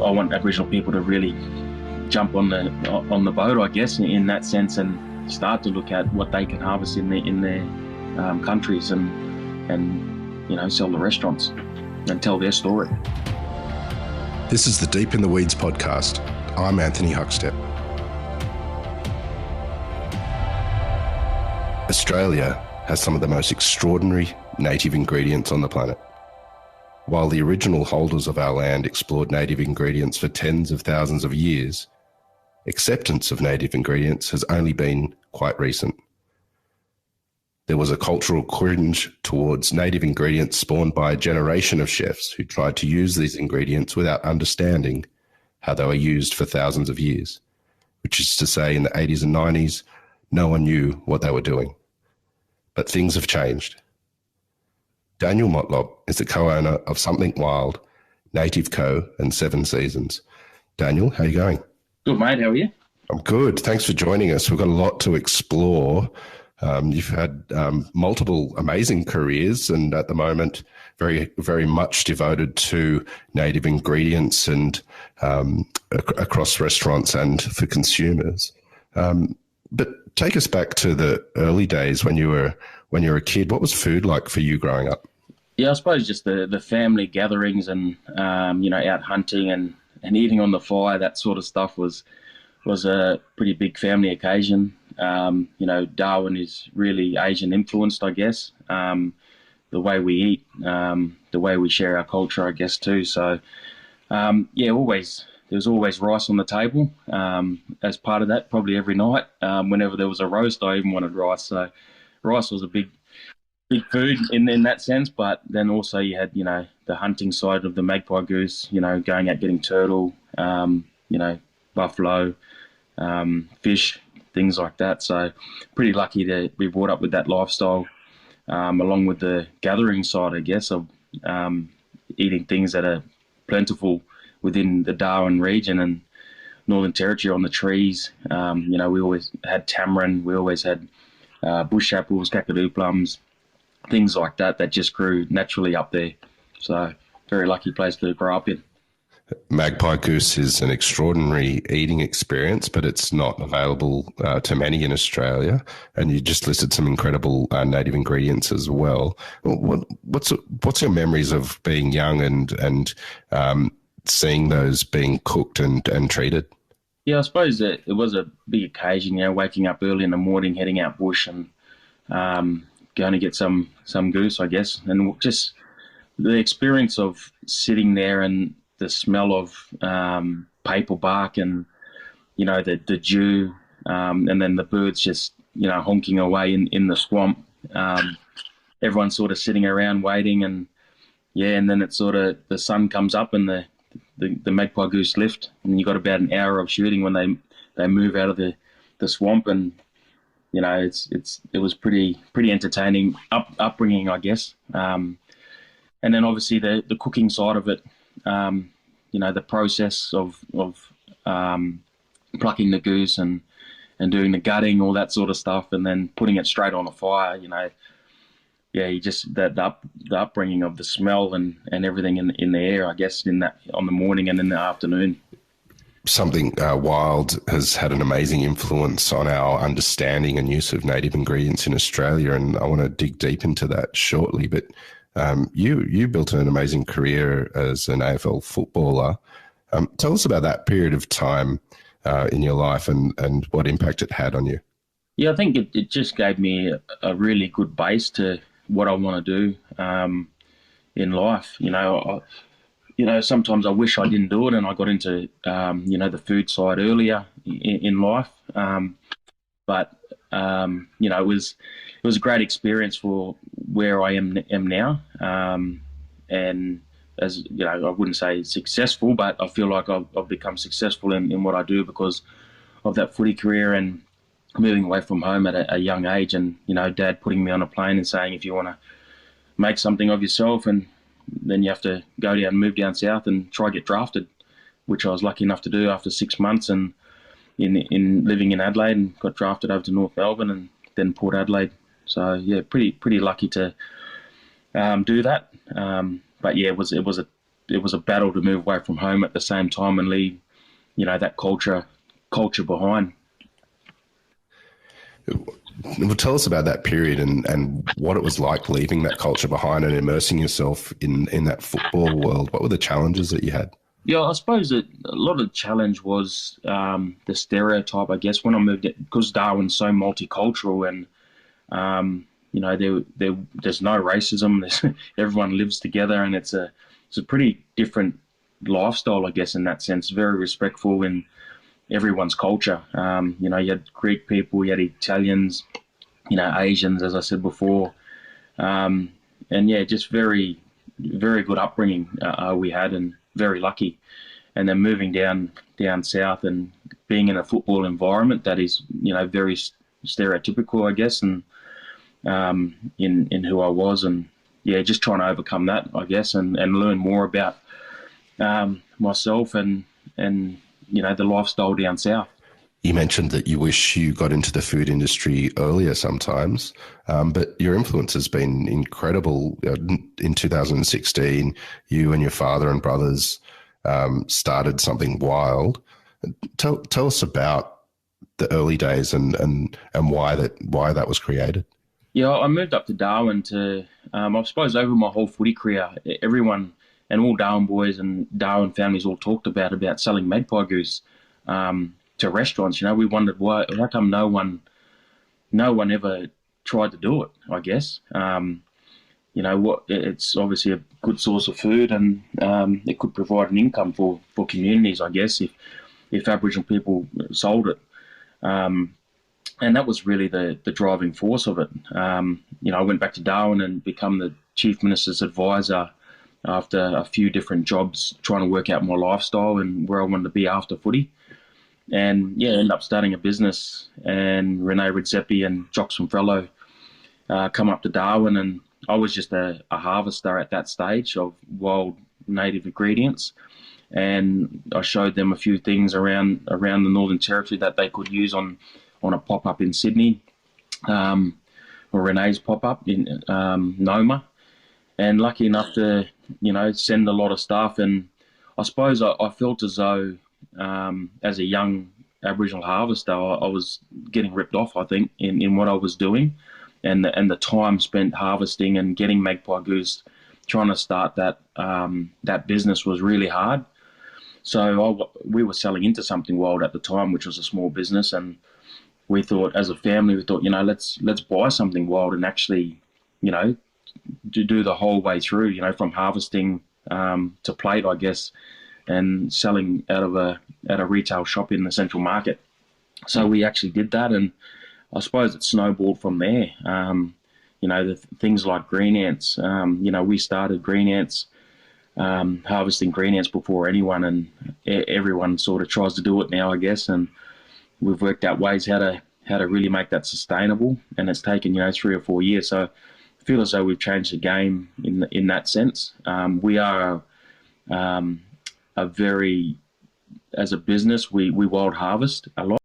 I want Aboriginal people to really jump on the boat, I guess, in that sense, and start to look at what they can harvest in their countries, and sell the restaurants and tell their story. This is the Deep in the Weeds podcast. I'm Anthony Huckstep. Australia has some of the most extraordinary native ingredients on the planet. While the original holders of our land explored native ingredients for tens of thousands of years, acceptance of native ingredients has only been quite recent. There was a cultural cringe towards native ingredients spawned by a generation of chefs who tried to use these ingredients without understanding how they were used for thousands of years, which is to say in the 80s and 90s, no one knew what they were doing. But things have changed. Daniel Motlop is the co-owner of Something Wild, Native Co. and Seven Seasons. Daniel, how are you going? Good, mate. How are you? I'm good. Thanks for joining us. We've got a lot to explore. You've had multiple amazing careers, and at the moment, very, very much devoted to native ingredients and across restaurants and for consumers. But take us back to the early days when you were a kid. What was food like for you growing up? Yeah, I suppose just the family gatherings and out hunting and eating on the fire, that sort of stuff was a pretty big family occasion. Darwin is really Asian influenced, I guess. The way we eat, the way we share our culture, I guess, too. So, there was always rice on the table as part of that, probably every night. Whenever there was a roast, I even wanted rice. So rice was a big food in that sense. But then also you had, the hunting side of the magpie goose, going out getting turtle, buffalo, fish, things like that. So pretty lucky to be brought up with that lifestyle, along with the gathering side, I guess, of eating things that are plentiful within the Darwin region and Northern Territory on the trees. We always had tamarind, we always had bush apples, kakadu plums, things like that just grew naturally up there. So very lucky place to grow up in. Magpie goose is an extraordinary eating experience, but it's not available to many in Australia. And you just listed some incredible native ingredients as well. What's your memories of being young and seeing those being cooked and treated? Yeah, I suppose that it was a big occasion, waking up early in the morning, heading out bush and going to get some goose, I guess. And just the experience of sitting there and the smell of paper bark and, the dew, and then the birds just, honking away in the swamp. Everyone's sort of sitting around waiting and then it's sort of the sun comes up and the magpie goose lift, and you got about an hour of shooting when they move out of the swamp, and it was pretty entertaining upbringing, I guess. And then obviously the cooking side of it, the process of plucking the goose and doing the gutting, all that sort of stuff, and then putting it straight on a fire. You just the upbringing of the smell and everything in the air, I guess, in that on the morning and in the afternoon. Something Wild has had an amazing influence on our understanding and use of native ingredients in Australia, and I want to dig deep into that shortly. But you built an amazing career as an AFL footballer. Tell us about that period of time in your life and what impact it had on you. Yeah, I think it just gave me a really good base to what I want to do in life. Sometimes I wish I didn't do it and I got into, the food side earlier in life. But it was a great experience for where I am now. And as I wouldn't say successful, but I feel like I've become successful in what I do because of that footy career and moving away from home at a young age, and Dad putting me on a plane and saying, if you want to make something of yourself, and then you have to go down, move down south and try get drafted, which I was lucky enough to do after 6 months and in living in Adelaide, and got drafted over to North Melbourne and then Port Adelaide. So yeah, pretty lucky to do that. But yeah, it was a it was a battle to move away from home at the same time and leave, that culture behind. Well, tell us about that period and what it was like leaving that culture behind and immersing yourself in that football world. What were the challenges that you had? Yeah, I suppose that a lot of the challenge was the stereotype. I guess when I moved it, because Darwin's so multicultural, and there's no racism. Everyone lives together, and it's a pretty different lifestyle, I guess, in that sense. Very respectful in everyone's culture. You had Greek people, you had Italians, Asians, as I said before, and yeah, just very, very good upbringing we had, and very lucky. And then moving down south and being in a football environment that is, very stereotypical, I guess, and in who I was, and yeah, just trying to overcome that, I guess, and learn more about myself and the lifestyle down south. You mentioned that you wish you got into the food industry earlier sometimes, but your influence has been incredible. In 2016, you and your father and brothers started something wild. Tell us about the early days and why that was created. Yeah, I moved up to Darwin to, I suppose, over my whole footy career, everyone and all Darwin boys and Darwin families all talked about selling magpie goose to restaurants. We wondered how come no one ever tried to do it. I guess it's obviously a good source of food, and it could provide an income for communities, I guess, if Aboriginal people sold it. And that was really the driving force of it. I went back to Darwin and become the Chief Minister's advisor after a few different jobs, trying to work out my lifestyle and where I wanted to be after footy. And yeah, ended up starting a business. And Renee Redzepi and Joxon Frello come up to Darwin, and I was just a harvester at that stage of wild native ingredients. And I showed them a few things around the Northern Territory that they could use on a pop-up in Sydney, or Renee's pop-up in Noma. And lucky enough to, send a lot of stuff. And I suppose I felt as though, as a young Aboriginal harvester, I was getting ripped off, I think, in what I was doing. And the time spent harvesting and getting magpie goose, trying to start that business was really hard. So we were selling into something wild at the time, which was a small business, and we thought, as a family, let's buy something wild and actually, to do the whole way through, from harvesting to plate, I guess, and selling at a retail shop in the Central Market. So we actually did that, and I suppose it snowballed from there. Things like green ants. We started green ants, harvesting green ants before anyone, and everyone sort of tries to do it now, I guess. And we've worked out ways how to really make that sustainable, and it's taken 3 or 4 years. So I feel as though we've changed the game in that sense. We are a very, as a business, we wild harvest a lot.